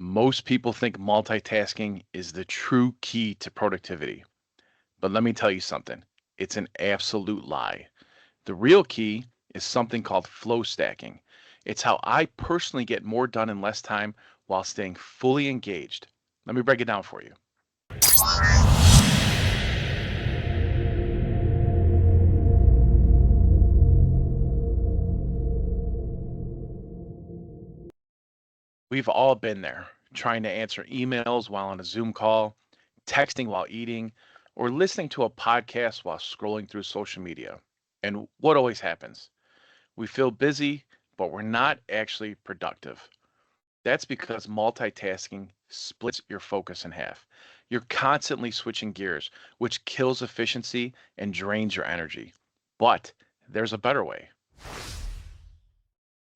Most people think multitasking is the true key to productivity. But let me tell you something, it's an absolute lie. The real key is something called flow stacking. It's how I personally get more done in less time while staying fully engaged. Let me break it down for you. We've all been there, trying to answer emails while on a Zoom call, texting while eating, or listening to a podcast while scrolling through social media. And what always happens? We feel busy, but we're not actually productive. That's because multitasking splits your focus in half. You're constantly switching gears, which kills efficiency and drains your energy. But there's a better way.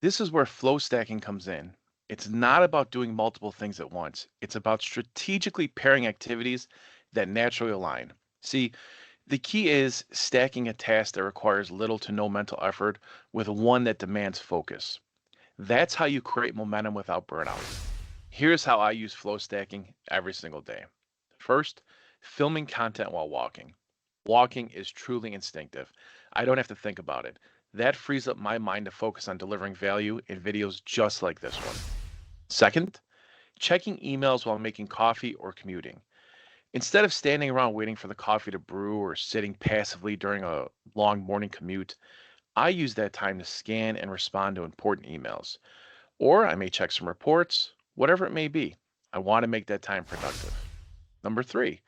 This is where flow stacking comes in. It's not about doing multiple things at once, it's about strategically pairing activities that naturally align. See, the key is stacking a task that requires little to no mental effort with one that demands focus. That's how you create momentum without burnout. Here's how I use flow stacking every single day. First, filming content while walking. Walking is truly instinctive. I don't have to think about it. That frees up my mind to focus on delivering value in videos just like this one. Second, checking emails while making coffee or commuting. Instead of standing around waiting for the coffee to brew or sitting passively during a long morning commute, I use that time to scan and respond to important emails. Or I may check some reports, whatever it may be. I want to make that time productive. Number three,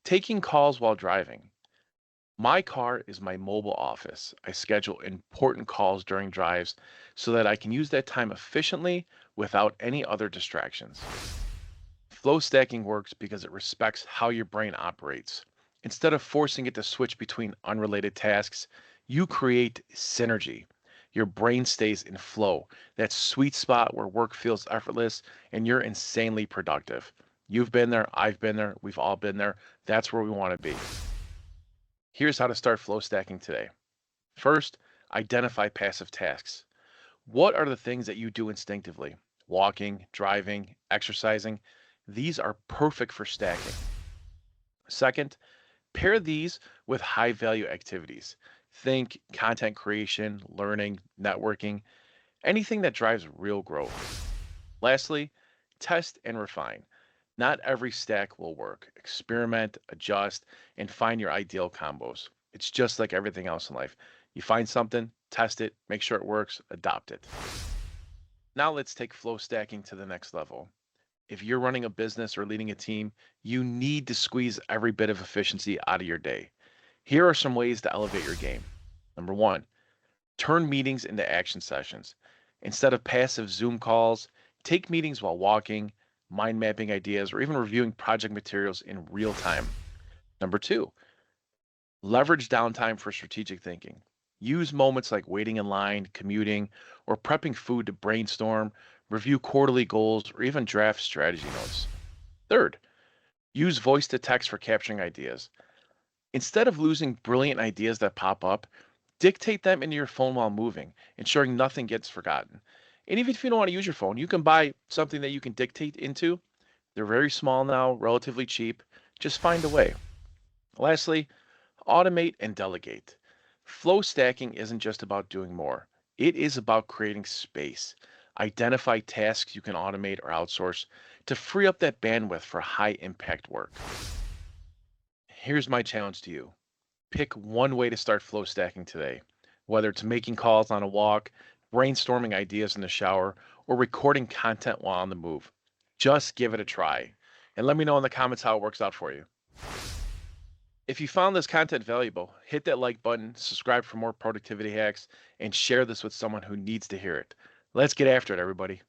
taking calls while driving. My car is my mobile office. I schedule important calls during drives so that I can use that time efficiently without any other distractions. Flow stacking works because it respects how your brain operates. Instead of forcing it to switch between unrelated tasks, you create synergy. Your brain stays in flow, that sweet spot where work feels effortless and you're insanely productive. You've been there, I've been there, we've all been there. That's where we want to be. Here's how to start flow stacking today. First, identify passive tasks. What are the things that you do instinctively? Walking, driving, exercising. These are perfect for stacking. Second, pair these with high value activities. Think content creation, learning, networking, anything that drives real growth. Lastly, test and refine. Not every stack will work. Experiment, adjust, and find your ideal combos. It's just like everything else in life. You find something, test it, make sure it works, adopt it. Now let's take flow stacking to the next level. If you're running a business or leading a team, you need to squeeze every bit of efficiency out of your day. Here are some ways to elevate your game. Number one, turn meetings into action sessions. Instead of passive Zoom calls, take meetings while walking, mind mapping ideas, or even reviewing project materials in real time. Number two, leverage downtime for strategic thinking. Use moments like waiting in line, commuting, or prepping food to brainstorm, review quarterly goals, or even draft strategy notes. Third, use voice to text for capturing ideas. Instead of losing brilliant ideas that pop up, dictate them into your phone while moving, ensuring nothing gets forgotten. And even if you don't want to use your phone, you can buy something that you can dictate into. They're very small now, relatively cheap. Just find a way. Lastly, automate and delegate. Flow stacking isn't just about doing more, it is about creating space. Identify tasks you can automate or outsource to free up that bandwidth for high impact work. Here's my challenge to you, pick one way to start flow stacking today, whether it's making calls on a walk, brainstorming ideas in the shower, or recording content while on the move. Just give it a try and let me know in the comments how it works out for you. If you found this content valuable, hit that like button, subscribe for more productivity hacks, and share this with someone who needs to hear it. Let's get after it, everybody.